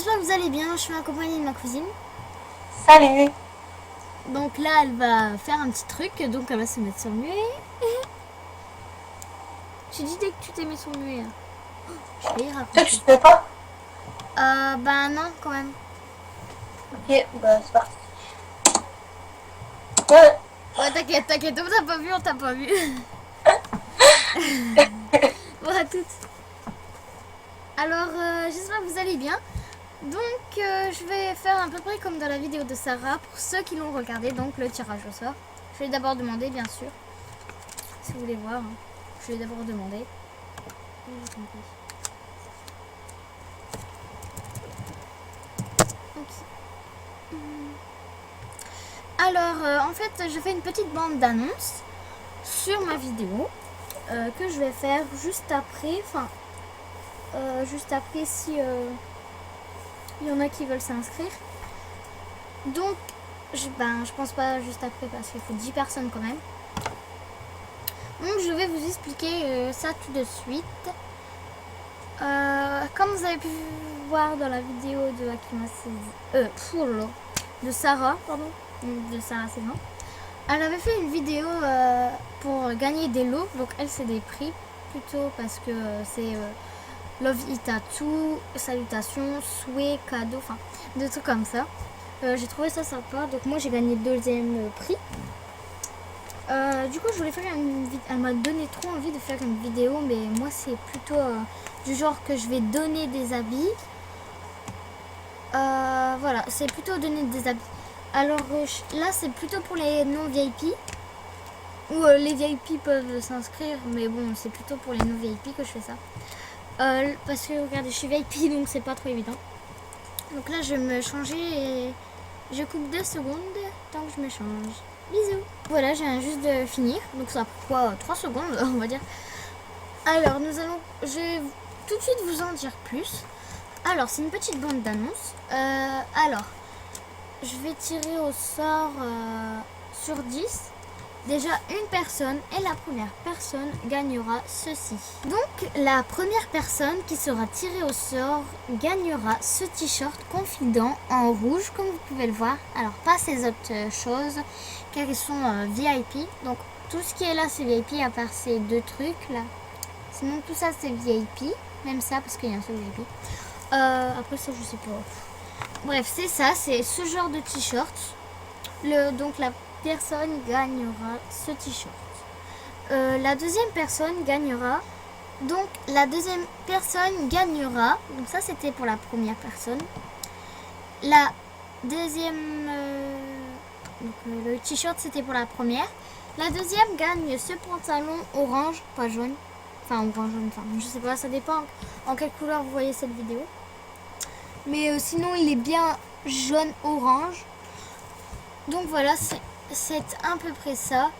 j'espère que vous allez bien, je suis accompagnée de ma cousine. Salut. Donc là, elle va faire un petit truc, donc elle va se mettre sur muet. J'ai dit dès que tu t'es mis sur muet. Je vais y Toi, raconter. tu te mets pas? Bah non, quand même. Ok, bah c'est parti. Ouais. Ouais, t'inquiète, t'inquiète, on t'a pas vu, on t'a pas vu. Bon, à toutes. Alors, j'espère que vous allez bien. Donc, je vais faire à peu près comme dans la vidéo de Sarah, pour ceux qui l'ont regardé, donc le tirage au sort. Je vais d'abord demander, bien sûr, si vous voulez voir. Hein. Je vais d'abord demander. Ok. Alors, en fait, je fais une petite bande d'annonces sur ma vidéo que je vais faire juste après. Enfin, juste après si il y en a qui veulent s'inscrire. Donc, je pense pas juste après parce qu'il faut 10 personnes quand même. Donc, je vais vous expliquer ça tout de suite. Comme vous avez pu voir dans la vidéo de Akima de Sarah, pardon, de Sarah Sévan, elle avait fait une vidéo pour gagner des lots. Donc elle, c'est des prix plutôt parce que c'est Love Itatu, salutations, souhait, cadeau, enfin des trucs comme ça. J'ai trouvé ça sympa, donc moi j'ai gagné le deuxième prix. Du coup, je voulais faire une vidéo. Elle m'a donné trop envie de faire une vidéo, mais moi, c'est plutôt du genre que je vais donner des habits. Voilà, c'est plutôt donner des habits. Alors là, c'est plutôt pour les non-VIP. Ou les VIP peuvent s'inscrire, mais bon, c'est plutôt pour les non-VIP que je fais ça. Parce que regardez, je suis VIP, donc c'est pas trop évident. Donc là, je vais me changer et je coupe 2 secondes tant que je me change. Bisous. Voilà, je viens juste de finir. Donc ça prend 3 secondes, on va dire. Alors, je vais tout de suite vous en dire plus. Alors, c'est une petite bande d'annonces. Alors, je vais tirer au sort sur 10. Déjà, une personne et la première personne gagnera ceci. Donc, la première personne qui sera tirée au sort gagnera ce t-shirt confident en rouge, comme vous pouvez le voir. Alors, pas ces autres choses, car ils sont VIP. Donc, tout ce qui est là, c'est VIP, à part ces 2 trucs là. Sinon, tout ça, c'est VIP. Même ça, parce qu'il y a un seul VIP. Après ça, je sais pas. Bref, c'est ça, c'est ce genre de t-shirt. Donc, la personne gagnera ce t-shirt. La deuxième personne gagnera. Donc la deuxième personne gagnera. Donc ça c'était pour la première personne. La deuxième. Le t-shirt c'était pour la première. La deuxième gagne ce pantalon orange, pas jaune. Enfin orange jaune. Enfin je sais pas, ça dépend en quelle couleur vous voyez cette vidéo. Mais sinon il est bien jaune orange. Donc voilà, c'est à peu près ça.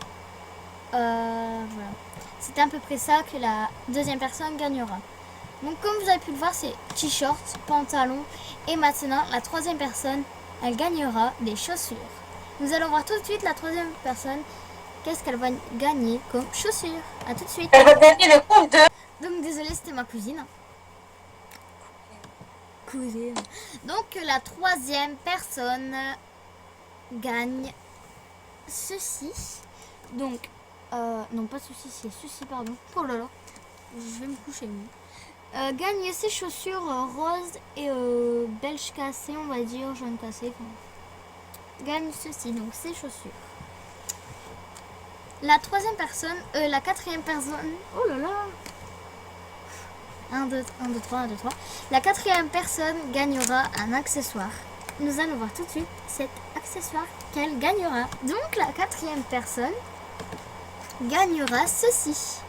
Voilà. C'est à peu près ça que la deuxième personne gagnera. Donc comme vous avez pu le voir, c'est t-shirt, pantalon. Et maintenant, la troisième personne, elle gagnera des chaussures. Nous allons voir tout de suite la troisième personne. Qu'est-ce qu'elle va gagner comme chaussures. A tout de suite. Elle va gagner le compte de... Donc désolée, c'était ma cousine. Cousine. Donc la troisième personne gagne ceci. Donc non pas ceci, c'est ceci, pardon. Oh là là, je vais me coucher. Gagne ces chaussures roses et belge cassé, on va dire, jaune cassé. Gagne ceci, donc ces chaussures. La troisième personne, la quatrième personne, oh là là, 1, 2, 3, 1, 2, 3. La quatrième personne gagnera un accessoire. Nous allons voir tout de suite cet accessoire qu'elle gagnera. Donc la quatrième personne gagnera ceci.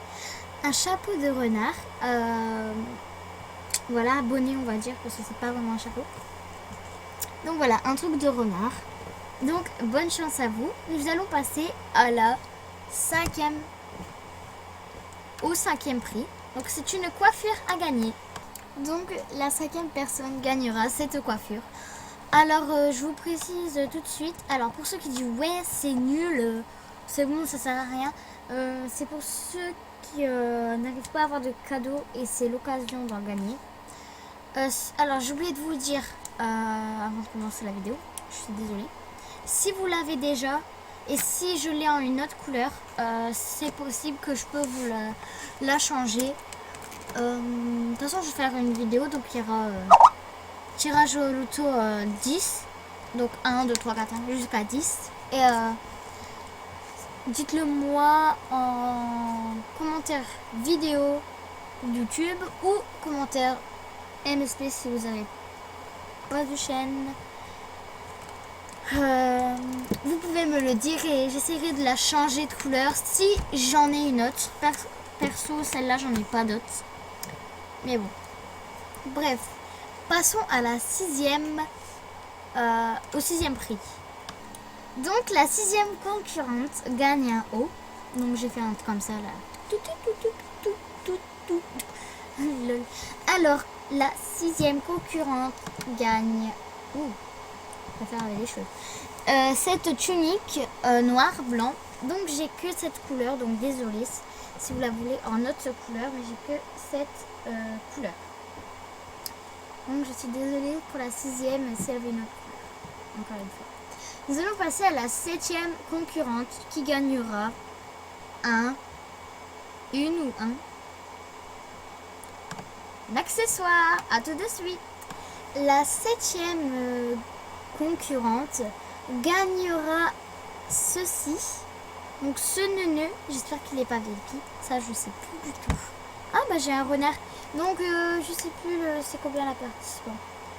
Un chapeau de renard. Voilà, bonnet on va dire, parce que c'est pas vraiment un chapeau. Donc voilà, un truc de renard. Donc bonne chance à vous. Nous allons passer à au cinquième prix. Donc c'est une coiffure à gagner. Donc la cinquième personne gagnera cette coiffure. Alors je vous précise tout de suite. Alors pour ceux qui disent ouais c'est nul, c'est bon ça sert à rien. C'est pour ceux qui n'arrivent pas à avoir de cadeau et c'est l'occasion d'en gagner. Alors j'ai oublié de vous dire avant de commencer la vidéo, je suis désolée. Si vous l'avez déjà et si je l'ai en une autre couleur, c'est possible que je peux vous la changer. De toute façon je vais faire une vidéo, donc il y aura tirage au loto 10. Donc 1, 2, 3, 4, 5 jusqu'à 10. Et dites-le moi en commentaire vidéo YouTube ou commentaire MSP si vous avez pas de chaîne. Vous pouvez me le dire et j'essaierai de la changer de couleur si j'en ai une autre. Perso, celle-là, j'en ai pas d'autres. Mais bon. Bref, passons à la au sixième prix. Donc la sixième concurrente gagne un haut. Donc j'ai fait un truc comme ça là. Lol. Alors la sixième concurrente gagne. Ouh, je préfère avec les cheveux. Cette tunique noir blanc. Donc j'ai que cette couleur. Donc désolé si vous la voulez en autre couleur, mais j'ai que cette couleur. Donc je suis désolée pour la sixième si elle avait une autre couleur. Encore une fois. Nous allons passer à la septième concurrente qui gagnera une ou un accessoire. À tout de suite. La septième concurrente gagnera ceci. Donc ce neuneu, j'espère qu'il n'est pas VIP. Ça je sais plus du tout. Ah bah j'ai un renard. Donc je sais plus c'est combien la participante.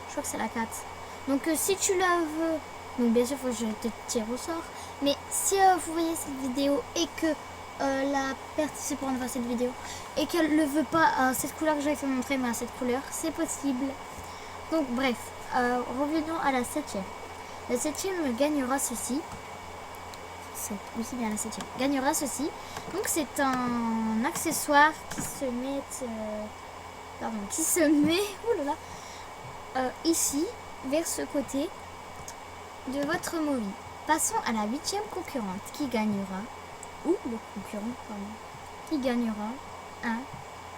Je crois que c'est la 4. Donc si tu la veux, donc bien sûr faut que je te tire au sort. Mais si vous voyez cette vidéo et que la participante voit cette vidéo et qu'elle ne veut pas cette couleur que j'avais fait montrer, mais à cette couleur, c'est possible. Donc bref, revenons à la septième. La septième gagnera ceci. Oui, c'est bien la septième. Gagnera ceci. Donc c'est un accessoire qui se met oh là là, ici vers ce côté de votre movie. Passons à la huitième concurrente qui gagnera, ou le concurrent pardon, qui gagnera un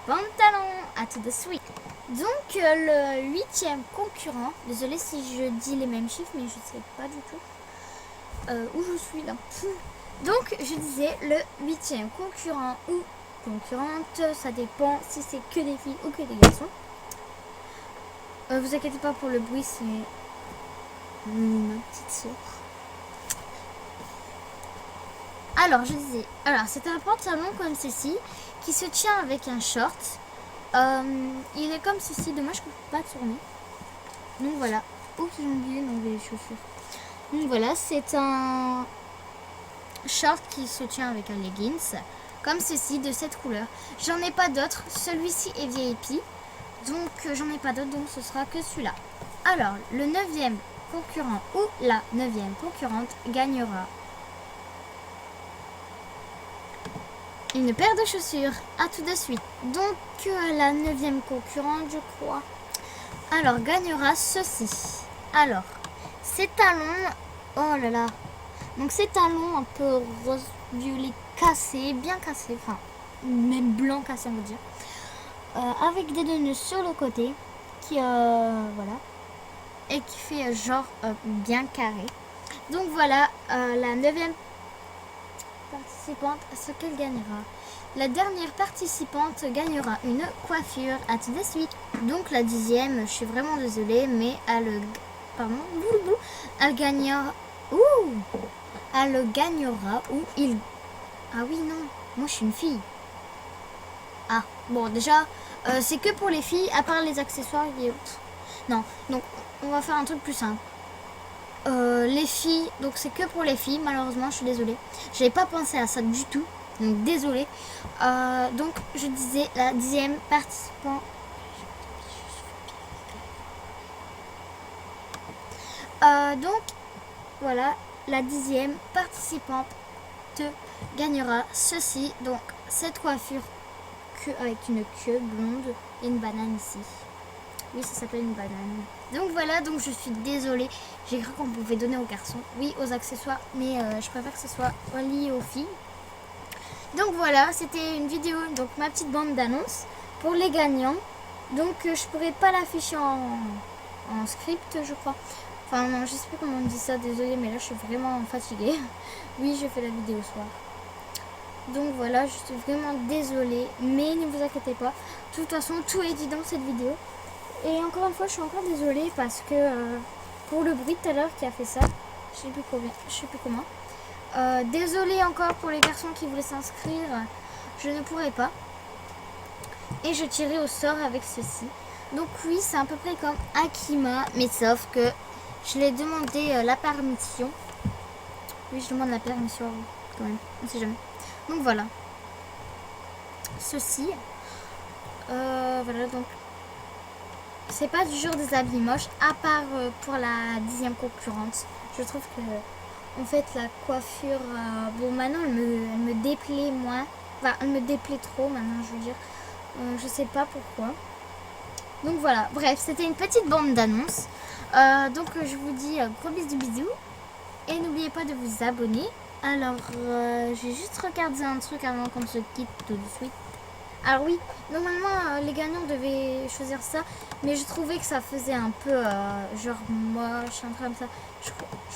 pantalon. À tout de suite. Donc le huitième concurrent, désolé si je dis les mêmes chiffres, mais je sais pas du tout où je suis là. Donc je disais le huitième concurrent ou concurrente, ça dépend si c'est que des filles ou que des garçons. Vous inquiétez pas pour le bruit, c'est ma petite soeur. Alors je disais, c'est un pantalon comme ceci qui se tient avec un short. Il est comme ceci, dommage que je ne peux pas tourner. Donc voilà. Oups, j'ai oublié d'enlever les chaussures. Donc voilà, c'est un short qui se tient avec un leggings comme ceci, de cette couleur. J'en ai pas d'autres, celui-ci est VIP, donc j'en ai pas d'autres, donc ce sera que celui-là. Alors le 9e concurrent ou la 9e concurrente gagnera une paire de chaussures. À tout de suite. Donc la 9e concurrente, je crois, alors gagnera ceci. Alors ces talons, oh là là, donc ces talons un peu rose violet cassés, bien cassés, enfin même blanc cassé on va dire, avec des nœuds sur le côté qui voilà, et qui fait genre bien carré. Donc voilà la 9e participante, ce qu'elle gagnera. La dernière participante gagnera une coiffure. À tout de suite. Donc la 10e, je suis vraiment désolée, mais elle gagnera. Elle gagnera ou il. Ah oui non, moi je suis une fille. Ah bon déjà c'est que pour les filles, à part les accessoires et autres. Non, donc on va faire un truc plus simple. Les filles, donc c'est que pour les filles, malheureusement, je suis désolée. J'avais pas pensé à ça du tout, donc désolée. Donc je disais la 10e participant. Donc voilà, la 10e participante gagnera ceci. Donc cette coiffure avec une queue blonde et une banane ici. Oui, ça s'appelle une banane. Donc voilà, donc je suis désolée. J'ai cru qu'on pouvait donner aux garçons. Oui, aux accessoires. Mais je préfère que ce soit lié aux filles. Donc voilà, c'était une vidéo, donc ma petite bande d'annonces pour les gagnants. Donc je pourrais pas l'afficher en script, je crois. Enfin non, je sais plus comment on dit ça, désolée, mais là je suis vraiment fatiguée. Oui, je fais la vidéo soir. Donc voilà, je suis vraiment désolée, mais ne vous inquiétez pas. De toute façon, tout est dit dans cette vidéo. Et encore une fois, je suis encore désolée parce que pour le bruit tout à l'heure qui a fait ça, je sais plus comment. Désolée encore pour les garçons qui voulaient s'inscrire, je ne pourrai pas. Et je tirerai au sort avec ceci. Donc oui, c'est à peu près comme Akima, mais sauf que je l'ai demandé la permission. Oui, je demande la permission quand même, on sait jamais. Donc voilà. Ceci. Voilà, donc c'est pas du genre des habits moches, à part pour la 10e concurrente. Je trouve que en fait la coiffure, bon maintenant elle me déplaît moins. Enfin, elle me déplaît trop maintenant, je veux dire. Je sais pas pourquoi. Donc voilà, bref, c'était une petite bande d'annonces. Donc je vous dis gros bisous. Et n'oubliez pas de vous abonner. Alors, j'ai juste regardé un truc avant qu'on se quitte tout de suite. Alors oui, normalement les gagnants devaient choisir ça, mais je trouvais que ça faisait un peu genre moche, un truc comme ça. Je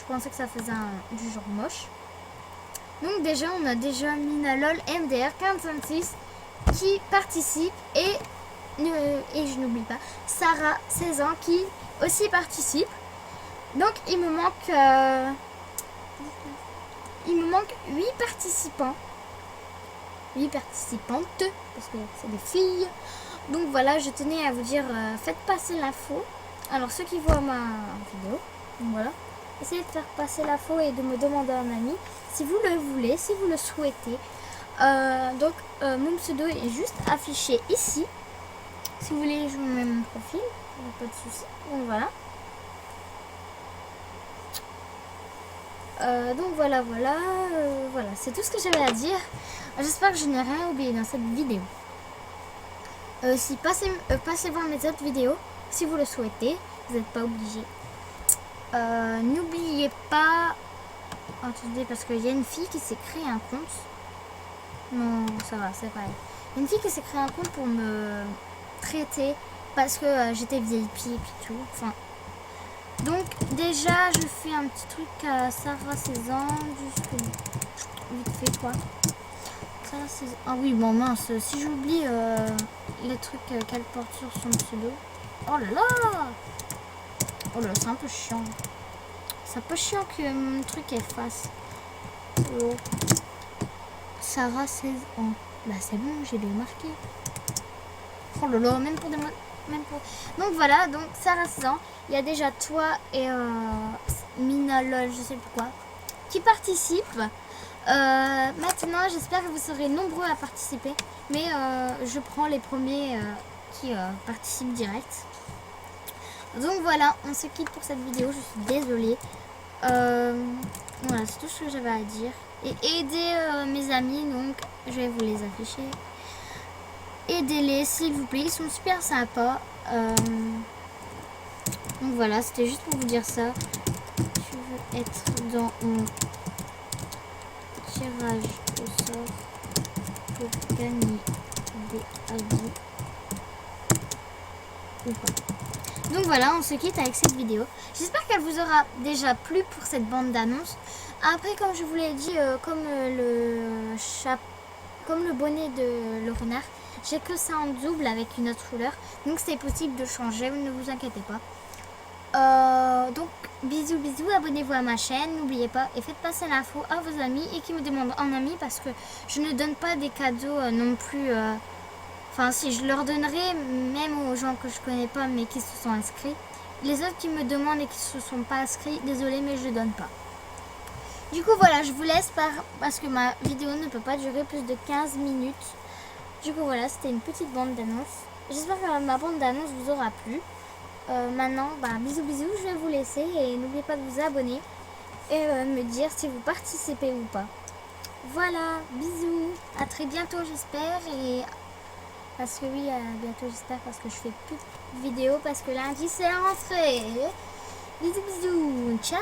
pensais que ça faisait du genre moche. Donc déjà, on a déjà Minalol MDR 426 qui participe et je n'oublie pas Sarah 16 ans qui aussi participe. Donc il me manque 8 participants. 8 participantes parce que c'est des filles. Donc voilà, je tenais à vous dire, faites passer l'info. Alors ceux qui voient ma vidéo, donc voilà, essayez de faire passer l'info et de me demander un ami si vous le voulez, si vous le souhaitez. Donc mon pseudo est juste affiché ici. Si vous voulez, je vous mets mon profil, pas de souci. Donc voilà. Donc voilà, voilà, c'est tout ce que j'avais à dire. J'espère que je n'ai rien oublié dans cette vidéo. Si passez voir mes autres vidéos si vous le souhaitez, vous n'êtes pas obligé. N'oubliez pas, attendez, parce qu'il y a une fille qui s'est créé un compte. Non, ça va, c'est pas elle. Il y a une fille qui s'est créé un compte pour me traiter parce que j'étais VIP et puis tout. Enfin, donc déjà je fais un petit truc à Sarah 16 ans, juste vite fait quoi. Sarah 16 ans. Ah oui, bon mince, si j'oublie les trucs qu'elle porte sur son pseudo. Oh là là. Oh là, c'est un peu chiant. C'est un peu chiant que mon truc efface. Oh. Sarah 16 ans. Bah c'est bon, j'ai bien marqué. Oh là là, même pour des mots. Donc voilà, donc Sarah 16 ans, il y a déjà toi et Minalol, je sais plus quoi, qui participent. Maintenant, j'espère que vous serez nombreux à participer, mais je prends les premiers qui participent direct. Donc voilà, on se quitte pour cette vidéo, je suis désolée. Voilà, c'est tout ce que j'avais à dire. Et aidez mes amis, donc je vais vous les afficher. Aidez-les s'il vous plaît, ils sont super sympas. Donc voilà, c'était juste pour vous dire ça. Je veux être dans mon tirage au sort pour gagner des habits ou pas. Donc voilà, on se quitte avec cette vidéo. J'espère qu'elle vous aura déjà plu pour cette bande d'annonces. Après, comme je vous l'ai dit, comme le bonnet de le renard, j'ai que ça en double avec une autre couleur. Donc c'est possible de changer, ne vous inquiétez pas. Donc bisous, abonnez-vous à ma chaîne, n'oubliez pas. Et faites passer l'info à vos amis et qui me demandent un ami parce que je ne donne pas des cadeaux non plus. Enfin si, je leur donnerai même aux gens que je connais pas mais qui se sont inscrits. Les autres qui me demandent et qui se sont pas inscrits, désolé mais je donne pas. Du coup voilà, je vous laisse parce que ma vidéo ne peut pas durer plus de 15 minutes. Du coup voilà, c'était une petite bande d'annonces. J'espère que ma bande d'annonces vous aura plu. Maintenant, bah, bisous, je vais vous laisser et n'oubliez pas de vous abonner et me dire si vous participez ou pas. Voilà, bisous, à très bientôt j'espère et parce que oui, à bientôt j'espère parce que je fais plus de vidéos parce que lundi c'est la rentrée. Bisous, ciao.